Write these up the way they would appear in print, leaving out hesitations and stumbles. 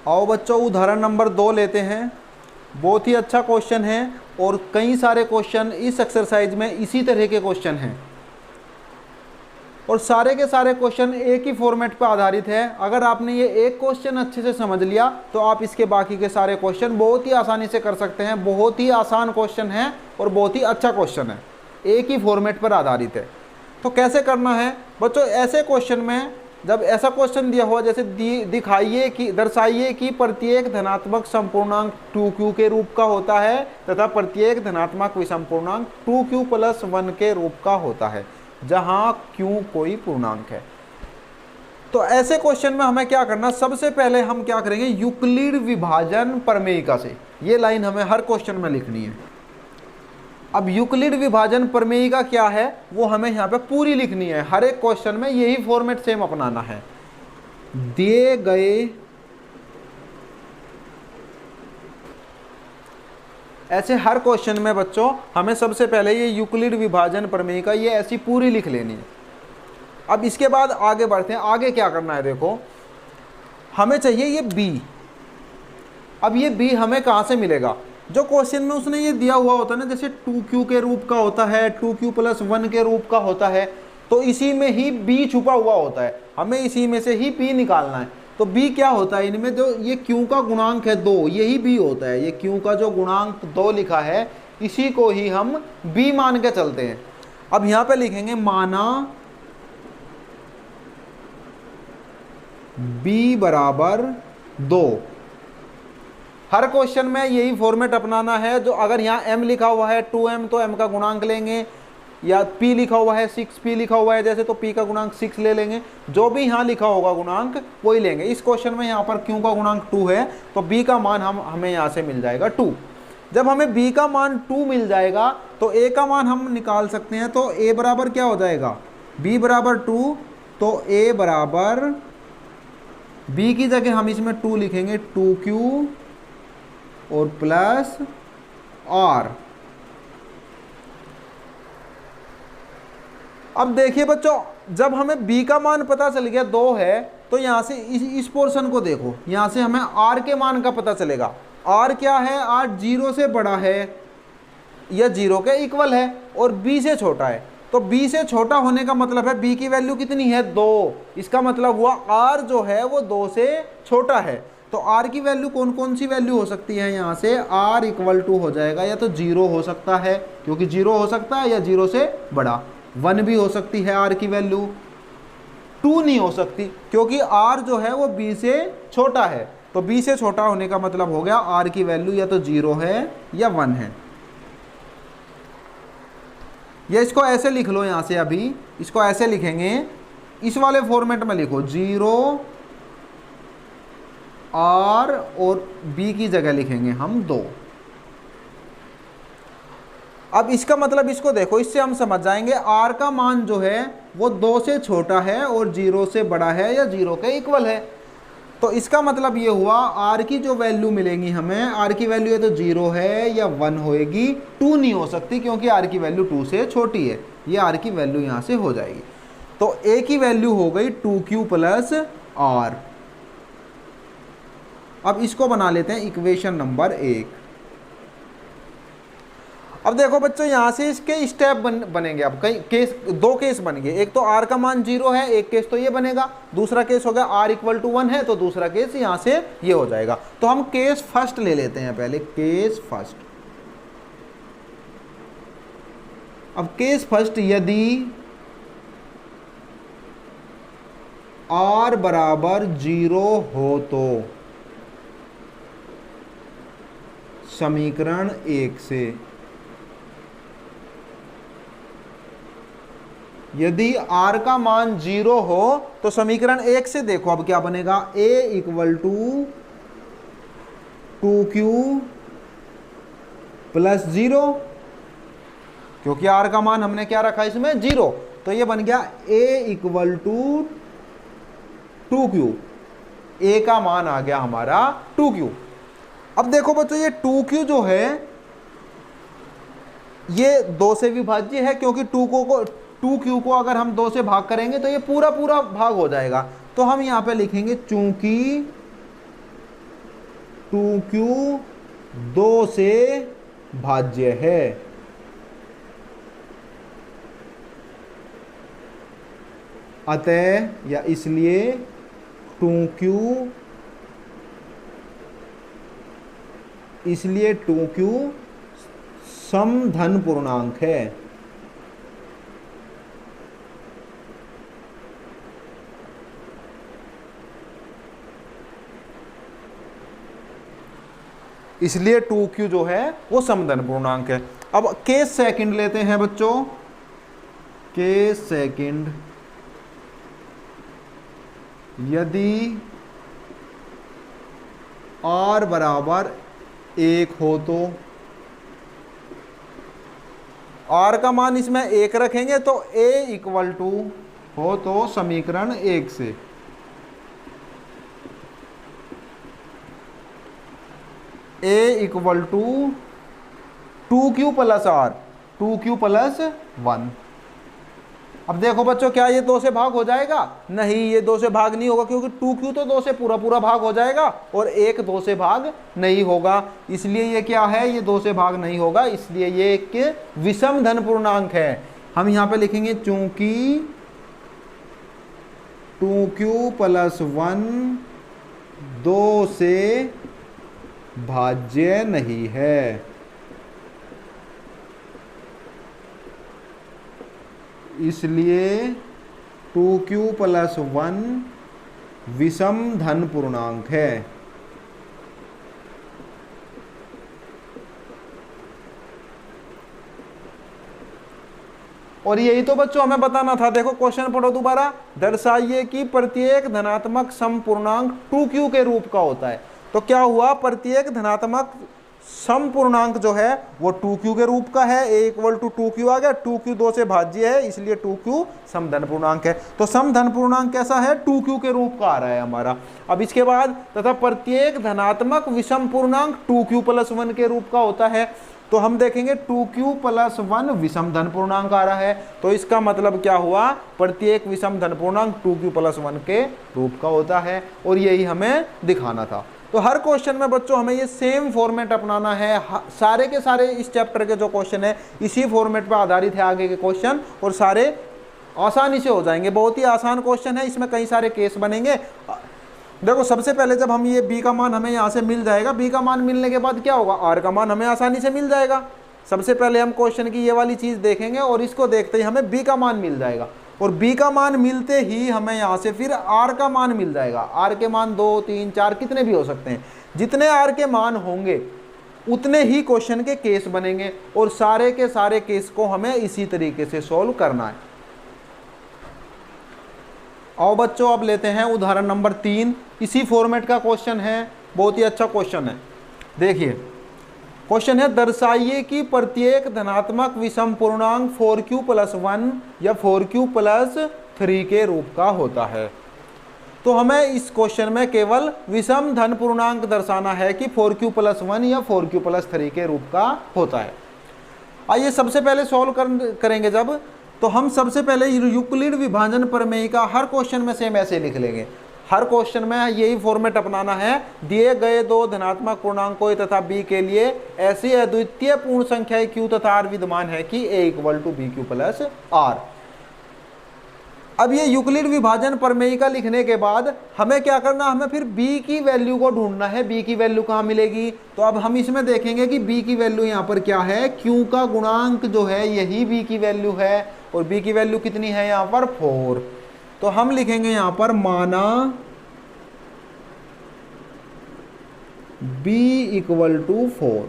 आओ बच्चों उदाहरण नंबर 2 लेते हैं। बहुत ही अच्छा क्वेश्चन है और कई सारे क्वेश्चन इस एक्सरसाइज में इसी तरह के क्वेश्चन हैं और सारे के सारे क्वेश्चन एक ही फॉर्मेट पर आधारित है। अगर आपने ये एक क्वेश्चन अच्छे से समझ लिया तो आप इसके बाकी के सारे क्वेश्चन बहुत ही आसानी से कर सकते हैं। बहुत ही आसान क्वेश्चन है और बहुत ही अच्छा क्वेश्चन है, एक ही फॉर्मेट पर आधारित है। तो कैसे करना है बच्चों, ऐसे क्वेश्चन में जब ऐसा क्वेश्चन दिया हुआ जैसे दिखाइए कि दर्शाइए कि प्रत्येक धनात्मक संपूर्णांक 2q के रूप का होता है तथा प्रत्येक धनात्मक विषमपूर्णांक 2q + 1 के रूप का होता है जहां q कोई पूर्णांक है। तो ऐसे क्वेश्चन में हमें क्या करना, सबसे पहले हम क्या करेंगे, यूक्लिड विभाजन प्रमेयिका से ये लाइन हमें हर क्वेश्चन में लिखनी है। अब यूक्लिड विभाजन प्रमेयिका क्या है वो हमें यहाँ पे पूरी लिखनी है। हर एक क्वेश्चन में यही फॉर्मेट सेम अपनाना है। दिए गए ऐसे हर क्वेश्चन में बच्चों हमें सबसे पहले ये यूक्लिड विभाजन प्रमेयिका ये ऐसी पूरी लिख लेनी है। अब इसके बाद आगे बढ़ते हैं। आगे क्या करना है, देखो हमें चाहिए ये b। अब ये b हमें कहाँ से मिलेगा, जो क्वेश्चन में उसने ये दिया हुआ होता है ना, जैसे 2q के रूप का होता है, 2q + 1 के रूप का होता है, तो इसी में ही b छुपा हुआ होता है। हमें इसी में से ही b निकालना है। तो b क्या होता है, इनमें जो ये q का गुणांक है 2 यही b होता है। ये q का जो गुणांक 2 लिखा है इसी को ही हम b मान के चलते हैं। अब यहाँ पे लिखेंगे माना b = 2। हर क्वेश्चन में यही फॉर्मेट अपनाना है। जो अगर यहाँ m लिखा हुआ है 2m तो m का गुणांक लेंगे, या p लिखा हुआ है 6p लिखा हुआ है जैसे, तो p का गुणांक 6 ले लेंगे। जो भी यहाँ लिखा होगा गुणांक वही लेंगे। इस क्वेश्चन में यहाँ पर q का गुणांक 2 है तो b का मान हमें यहाँ से मिल जाएगा 2। जब हमें b का मान 2 मिल जाएगा तो a का मान हम निकाल सकते हैं। तो a बराबर क्या हो जाएगा, b = 2, तो a बराबर b की जगह हम इसमें 2 लिखेंगे, 2q और प्लस r। अब देखिए बच्चों, जब हमें b का मान पता चल गया 2 है तो यहाँ से इस पोर्शन को देखो, यहाँ से हमें r के मान का पता चलेगा। r क्या है, r 0 से बड़ा है या 0 के इक्वल है और b से छोटा है। तो b से छोटा होने का मतलब है b की वैल्यू कितनी है, 2। इसका मतलब हुआ r जो है वो 2 से छोटा है। तो r की वैल्यू कौन कौन सी वैल्यू हो सकती है, यहाँ से r = हो जाएगा, या तो 0 हो सकता है क्योंकि 0 हो सकता है, या 0 से बड़ा 1 भी हो सकती है r की वैल्यू। 2 नहीं हो सकती क्योंकि r जो है वो b से छोटा है। तो b से छोटा होने का मतलब हो गया r की वैल्यू या तो 0 है या 1 है। या इसको ऐसे लिख लो, यहाँ से अभी इसको ऐसे लिखेंगे, इस वाले फॉर्मेट में लिखो, 0 r और b की जगह लिखेंगे हम 2। अब इसका मतलब इसको देखो, इससे हम समझ जाएंगे r का मान जो है वो 2 से छोटा है और 0 से बड़ा है या 0 के इक्वल है। तो इसका मतलब ये हुआ r की जो वैल्यू मिलेगी हमें, r की वैल्यू है तो 0 है या 1 होएगी, 2 नहीं हो सकती क्योंकि r की वैल्यू 2 से छोटी है। ये r की वैल्यू यहाँ से हो जाएगी। तो a की वैल्यू हो गई 2q + r। अब इसको बना लेते हैं इक्वेशन नंबर 1। अब देखो बच्चों, यहाँ से इसके स्टेप बनेंगे। अब कई केस, 2 केस बन गए। एक तो r का मान 0 है, एक केस तो ये बनेगा। दूसरा केस हो गया r = 1 है, तो दूसरा केस यहाँ से ये हो जाएगा। तो हम केस फर्स्ट ले लेते हैं पहले, केस फर्स्ट। अब केस फर्स्ट, यदि r = 0 हो तो समीकरण 1 से, यदि r का मान 0 हो तो समीकरण 1 से देखो अब क्या बनेगा, a = 2q + 0, क्योंकि r का मान हमने क्या रखा इसमें 0, तो ये बन गया a = 2q। a का मान आ गया हमारा 2q। अब देखो बच्चों, ये 2q जो है ये 2 से विभाज्य है, क्योंकि 2q को अगर हम 2 से भाग करेंगे तो ये पूरा पूरा भाग हो जाएगा। तो हम यहाँ पे लिखेंगे चूंकि 2q 2 से भाज्य है। अतः या इसलिए 2q समधन पूर्णांक है। इसलिए 2q जो है वो समधन पूर्णांक है। अब केस सेकंड लेते हैं बच्चों। केस सेकंड, यदि r बराबर 1 हो तो r का मान इसमें 1 रखेंगे तो a इक्वल टू हो तो समीकरण 1 से a equal to 2q plus r, 2q plus 1। अब देखो बच्चों, क्या ये 2 से भाग हो जाएगा? नहीं, ये 2 से भाग नहीं होगा, क्योंकि 2q तो 2 से पूरा पूरा भाग हो जाएगा और 1 2 से भाग नहीं होगा। इसलिए ये क्या है? ये 2 से भाग नहीं होगा, इसलिए ये एक विषम धन पूर्णांक है। हम यहाँ पे लिखेंगे चूंकि 2q प्लस 1 2 से भाज्य नहीं है, इसलिए 2q प्लस 1 विषम धन पूर्णांक है। और यही तो बच्चों हमें बताना था। देखो क्वेश्चन पढ़ो दोबारा। दर्शाइए कि प्रत्येक धनात्मक समपूर्णांक 2q के रूप का होता है। तो क्या हुआ? प्रत्येक धनात्मक समपूर्णांक जो है वो 2q के रूप का है। a इक्वल टू 2q आ गया। 2q 2 से भाज्य है, इसलिए 2q समधन पूर्णांक है। तो समधन पूर्णांक कैसा है? 2q के रूप का आ रहा है हमारा। अब इसके बाद तथा प्रत्येक धनात्मक विषम पूर्णांक 2q प्लस 1 के रूप का होता है। तो हम देखेंगे 2q प्लस 1 विषम धन पूर्णांक आ रहा है। तो इसका मतलब क्या हुआ? प्रत्येक विषम धन पूर्णांक 2q प्लस 1 के रूप का होता है, और यही हमें दिखाना था। तो हर क्वेश्चन में बच्चों हमें ये सेम फॉर्मेट अपनाना है। सारे के सारे इस चैप्टर के जो क्वेश्चन है इसी फॉर्मेट पर आधारित है आगे के क्वेश्चन, और सारे आसानी से हो जाएंगे। बहुत ही आसान क्वेश्चन है, इसमें कई सारे केस बनेंगे। देखो सबसे पहले जब हम ये b का मान हमें यहाँ से मिल जाएगा, b का मान मिलने के बाद क्या होगा? r का मान हमें आसानी से मिल जाएगा। सबसे पहले हम क्वेश्चन की ये वाली चीज़ देखेंगे और इसको देखते ही हमें b का मान मिल जाएगा, और b का मान मिलते ही हमें यहाँ से फिर r का मान मिल जाएगा। r के मान 2 3 4 कितने भी हो सकते हैं। जितने r के मान होंगे उतने ही क्वेश्चन के केस बनेंगे, और सारे के सारे केस को हमें इसी तरीके से सॉल्व करना है। आओ बच्चों अब लेते हैं उदाहरण नंबर 3। इसी फॉर्मेट का क्वेश्चन है, बहुत ही अच्छा क्वेश्चन है। देखिए क्वेश्चन है, दर्शाइए कि प्रत्येक धनात्मक विषम पूर्णांक 4q प्लस 1 या 4q प्लस 3 के रूप का होता है। तो हमें इस क्वेश्चन में केवल विषम धन पूर्णांक दर्शाना है कि 4q प्लस 1 या 4q प्लस 3 के रूप का होता है। आइए सबसे पहले सॉल्व करेंगे जब, तो हम सबसे पहले यूक्लिड विभाजन प्रमेय का हर क्वेश्चन में सेम ऐसे लिख लेंगे। हर क्वेश्चन में यही फॉर्मेट अपनाना है। दिए गए दो धनात्मक पूर्णांकों तथा b के लिए ऐसी अद्वितीय पूर्ण संख्याएं q तथा r विद्यमान है कि a equal to bq plus r। अब ये यूक्लिड विभाजन प्रमेय का लिखने के बाद हमें क्या करना? हमें फिर b की वैल्यू को ढूंढना है। b की वैल्यू कहाँ मिलेगी? तो अब हम इसमें देखेंगे कि b की वैल्यू यहाँ पर क्या है? q का गुणांक जो है यही b की वैल्यू है, और b की वैल्यू कितनी है यहाँ पर? 4। तो हम लिखेंगे यहाँ पर माना b इक्वल टू 4।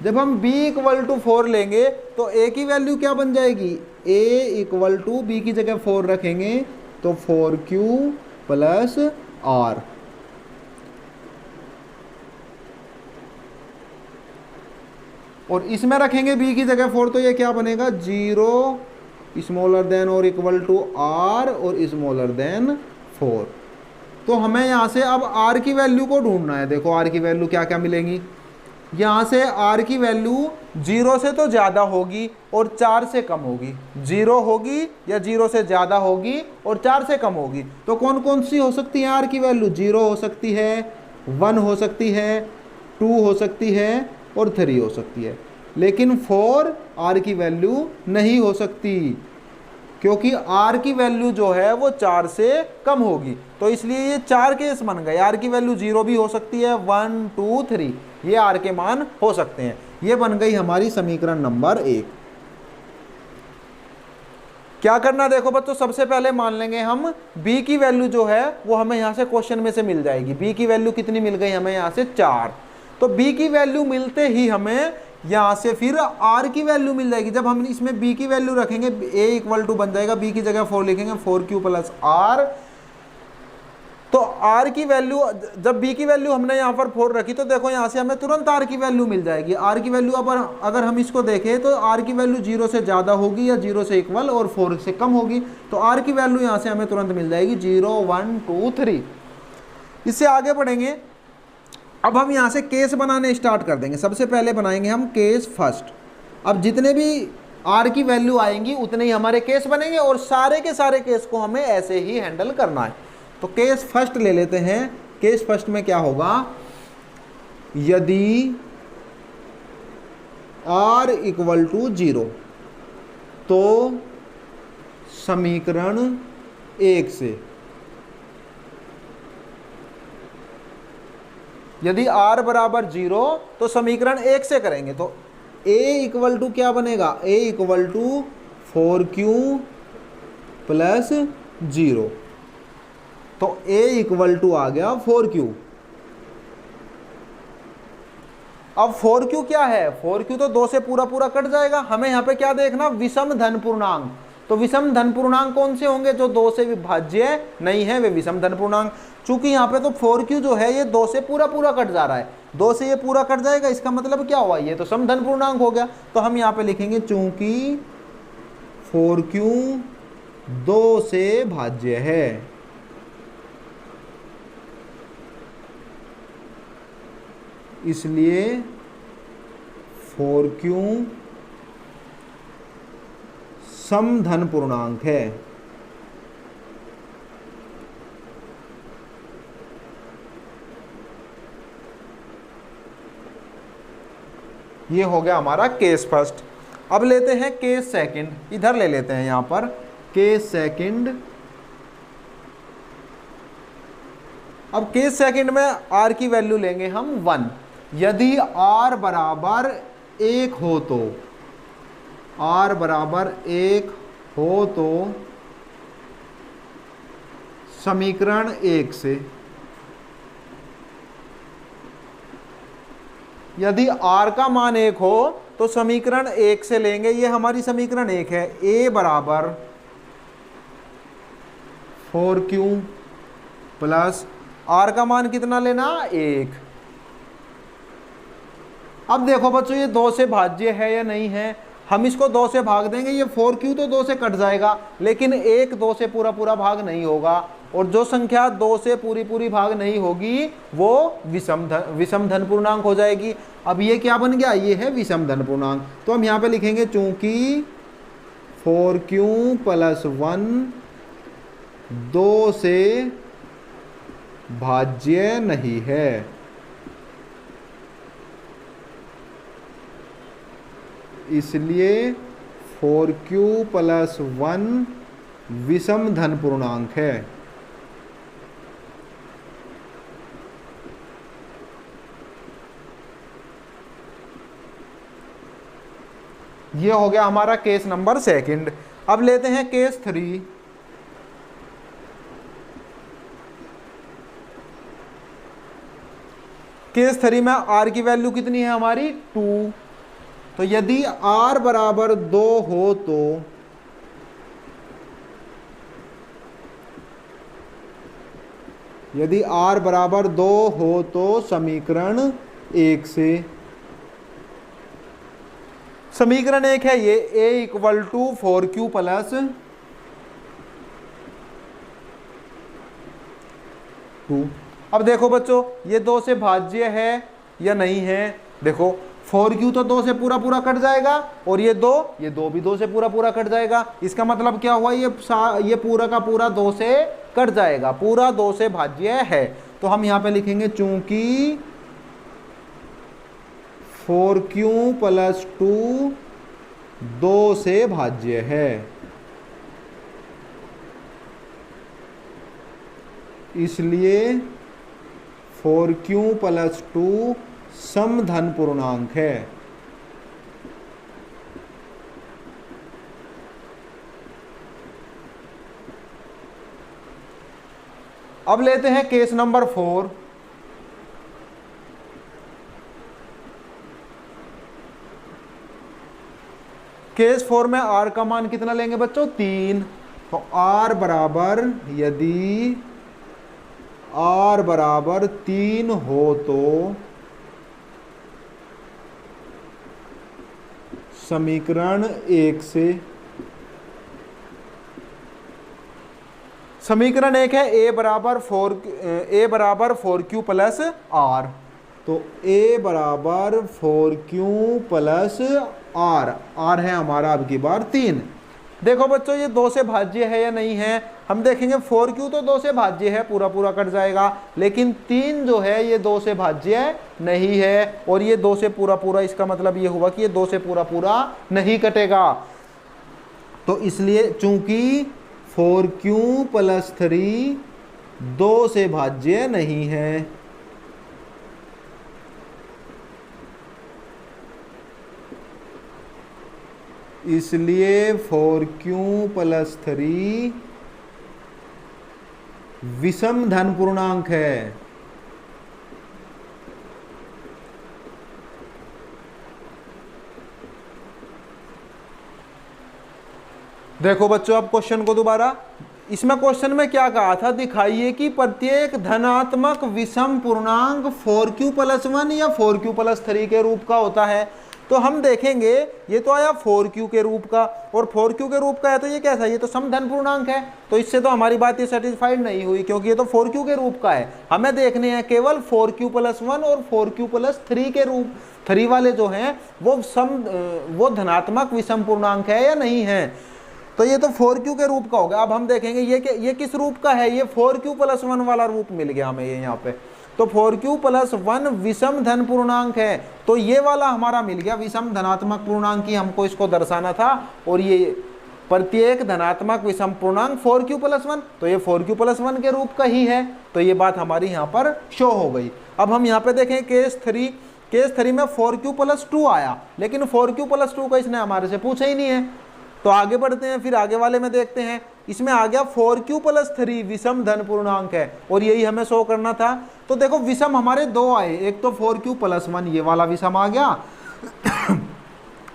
जब हम b इक्वल टू 4 लेंगे तो a की वैल्यू क्या बन जाएगी? a इक्वल टू b की जगह 4 रखेंगे तो 4q प्लस r। और इसमें रखेंगे b की जगह 4 तो ये क्या बनेगा? 0 स्मॉलर देन और इक्वल टू r और स्मॉलर देन 4। तो हमें यहाँ से अब r की वैल्यू को ढूंढना है। देखो r की वैल्यू क्या क्या मिलेंगी। यहाँ से r की वैल्यू 0 से तो ज़्यादा होगी और 4 से कम होगी। 0 होगी या 0 से ज़्यादा होगी और 4 से कम होगी। तो कौन कौन सी हो सकती है r की वैल्यू? 0 हो सकती है, 1 हो सकती है, 2 हो सकती है और 3 हो सकती है, लेकिन 4 r की वैल्यू नहीं हो सकती, क्योंकि r की वैल्यू जो है वो 4 से कम होगी। तो इसलिए ये 4 केस बन गए। r की वैल्यू 0 भी हो सकती है, 1 2 3 ये r के मान हो सकते हैं। ये बन गई हमारी समीकरण नंबर 1। क्या करना देखो बच्चों, सबसे पहले मान लेंगे हम b की वैल्यू जो है वो हमें यहाँ से क्वेश्चन में से मिल जाएगी। b की वैल्यू कितनी मिल गई हमें यहाँ से 4। तो b की वैल्यू मिलते ही हमें यहाँ से फिर r की वैल्यू मिल जाएगी। जब हम इसमें b की वैल्यू रखेंगे a इक्वल टू बन जाएगा, b की जगह 4 लिखेंगे 4q प्लस r। तो r की वैल्यू, जब b की वैल्यू हमने यहाँ पर 4 रखी तो देखो यहाँ से हमें तुरंत r की वैल्यू मिल जाएगी। r की वैल्यू अगर हम इसको देखें तो r की वैल्यू 0 से ज़्यादा होगी या 0 से इक्वल और 4 से कम होगी। तो r की वैल्यू यहाँ से हमें तुरंत मिल जाएगी 0 1 2 3। इससे आगे बढ़ेंगे। अब हम यहाँ से केस बनाने स्टार्ट कर देंगे। सबसे पहले बनाएंगे हम केस फर्स्ट। अब जितने भी r की वैल्यू आएंगी उतने ही हमारे केस बनेंगे और सारे के सारे केस को हमें ऐसे ही हैंडल करना है। तो केस फर्स्ट ले लेते हैं। केस फर्स्ट में क्या होगा, यदि r इक्वल टू 0 तो समीकरण 1 से, यदि r बराबर 0 तो समीकरण 1 से करेंगे। तो a इक्वल टू क्या बनेगा, a equal to 4q plus 0। तो a इक्वल टू आ गया 4q। अब 4q क्या है, 4q तो 2 से पूरा पूरा कट जाएगा। हमें यहाँ पे क्या देखना, विषम धन पूर्णांक। तो विषम धन पूर्णांक कौन से होंगे, जो 2 से विभाज्य नहीं है वे विषम धन पूर्णांक। चूंकि यहाँ पे तो 4q जो है ये 2 से पूरा पूरा कट जा रहा है, 2 से ये पूरा कट जाएगा, इसका मतलब क्या हुआ, ये तो समधन पूर्णांक हो गया। तो हम यहाँ पे लिखेंगे चूंकि 4q 2 से भाज्य है, इसलिए 4q समधन पूर्णांक है। ये हो गया हमारा केस फर्स्ट। अब लेते हैं केस सेकंड, इधर ले लेते हैं यहां पर केस सेकंड। अब केस सेकंड में r की वैल्यू लेंगे हम 1। यदि r बराबर 1 हो तो, r बराबर 1 हो तो समीकरण 1 से, यदि r का मान 1 हो तो समीकरण 1 से लेंगे। ये हमारी समीकरण 1 है। a बराबर 4q प्लस r का मान कितना लेना, 1। अब देखो बच्चों ये 2 से भाज्य है या नहीं है, हम इसको 2 से भाग देंगे। ये 4q तो 2 से कट जाएगा, लेकिन 1 2 से पूरा पूरा भाग नहीं होगा, और जो संख्या 2 से पूरी पूरी भाग नहीं होगी वो विषम धन पूर्णांक हो जाएगी। अब ये क्या बन गया, ये है विषम धन पूर्णांक। तो हम यहाँ पे लिखेंगे चूंकि 4q प्लस 1 2 से भाज्य नहीं है, इसलिए 4q प्लस 1 विषम धन पूर्णांक है। ये हो गया हमारा केस नंबर सेकंड। अब लेते हैं केस 3। केस 3 में r की वैल्यू कितनी है हमारी, 2। तो यदि r बराबर 2 हो तो यदि r बराबर 2 हो तो समीकरण 1 से, समीकरण 1 है ये, a equal to 4q plus 2। अब देखो बच्चों ये 2 से भाज्य है या नहीं है। देखो 4q तो 2 से पूरा पूरा कट जाएगा, और ये 2 भी 2 से पूरा पूरा कट जाएगा। इसका मतलब क्या हुआ, ये पूरा का पूरा 2 से कट जाएगा, पूरा 2 से भाज्य है। तो हम यहाँ पे लिखेंगे चूंकि 4q + 2 2 से भाज्य है, इसलिए 4q + 2 समधन पूर्णांक है। अब लेते हैं केस नंबर 4। केस 4 में r का मान कितना लेंगे बच्चों? 3। तो r बराबर, यदि r बराबर 3 हो तो समीकरण 1 से, समीकरण 1 है a बराबर 4q + r। तो a बराबर 4q + r है हमारा अब की बार 3। देखो बच्चों ये 2 से भाज्य है या नहीं है, हम देखेंगे 4q तो 2 से भाज्य है, पूरा पूरा कट जाएगा, लेकिन 3 जो है ये 2 से भाज्य नहीं है, और ये 2 से पूरा पूरा, इसका मतलब ये हुआ कि ये 2 से पूरा पूरा नहीं कटेगा। तो इसलिए चूंकि 4q + 3 2 से भाज्य नहीं है, इसलिए 4q + 3 विषम धन पूर्णांक है। देखो बच्चों अब क्वेश्चन को दोबारा, इसमें क्वेश्चन में क्या कहा था, दिखाइए कि प्रत्येक धनात्मक विषम पूर्णांक 4q + 1 या 4q + 3 के रूप का होता है। तो हम देखेंगे ये तो आया 4q के रूप का, और 4q के रूप का है तो ये कैसा है, ये तो समधन पूर्णांक है। तो इससे तो हमारी बात ये सेटिस्फाइड नहीं हुई, क्योंकि ये तो 4q के रूप का है। हमें देखने हैं केवल 4q + 1 और 4q + 3 के रूप, 3 वाले जो हैं वो धनात्मक विषम पूर्णांक है या नहीं है। तो ये तो 4q के रूप का होगा। अब हम देखेंगे ये किस रूप का है, ये 4q + 1 वाला रूप मिल गया हमें ये यहाँ पे। तो 4q + 1 विषम धन पूर्णांक है, तो ये वाला हमारा मिल गया विषम धनात्मक पूर्णांक की हमको इसको दर्शाना था। और ये प्रत्येक धनात्मक विषम पूर्णांक 4q + 1, तो ये 4q + 1 के रूप का ही है। तो ये बात हमारी यहाँ पर शो हो गई। अब हम यहाँ पे देखें केस 3 में 4q + 2 आया, लेकिन 4q + 2 का इसने हमारे से पूछा ही नहीं है। तो आगे बढ़ते हैं, फिर आगे वाले में देखते हैं। इसमें आ गया 4q + 3 विषम धन पूर्णांक है, और यही हमें शो करना था। तो देखो विषम हमारे 2 आए, एक तो 4q + 1 ये वाला विषम आ गया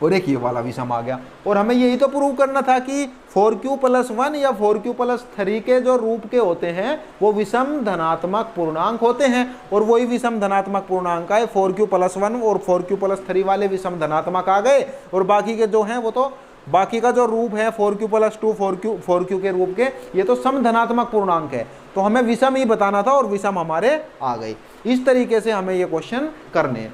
और एक ये वाला विषम आ गया। और हमें यही तो प्रूव करना था कि 4q + 1 या 4q + 3 के जो रूप के होते हैं वो विषम धनात्मक पूर्णांक होते हैं, और वही विषम धनात्मक पूर्णांक है। 4q + 1 और 4q + 3 वाले विषम धनात्मक आ गए, और बाकी के जो हैं वो तो बाकी का जो रूप है 4q + 2 4q के रूप के, ये तो समधनात्मक पूर्णांक है। तो हमें विषम ही बताना था और विषम हमारे आ गए। इस तरीके से हमें ये क्वेश्चन करने हैं।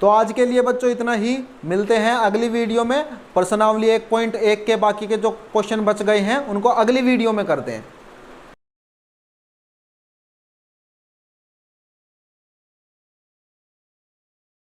तो आज के लिए बच्चों इतना ही, मिलते हैं अगली वीडियो में। प्रश्नावली 1.1 के बाकी के जो क्वेश्चन बच गए हैं उनको अगली वीडियो में करते हैं।